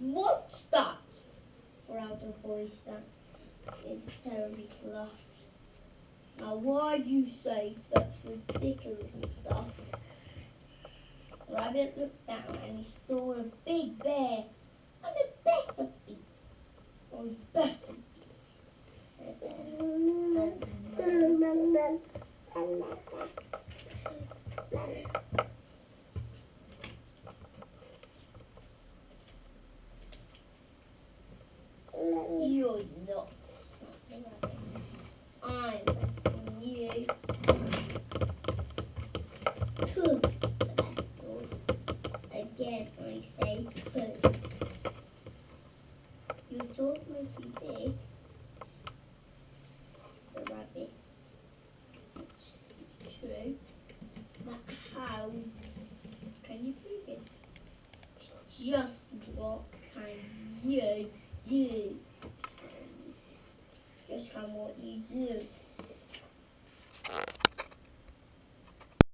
What's that? Growled a voice that is terribly loud. Now why do you say such ridiculous stuff? The rabbit looked down and he saw a big bear and the best of beasts. Or his best of You're not. I'm letting you cook the vegetables. Again, I say cook. You told me you did, says the rabbit. It's true. But how can you prove it? Just what can you do? Just what you do.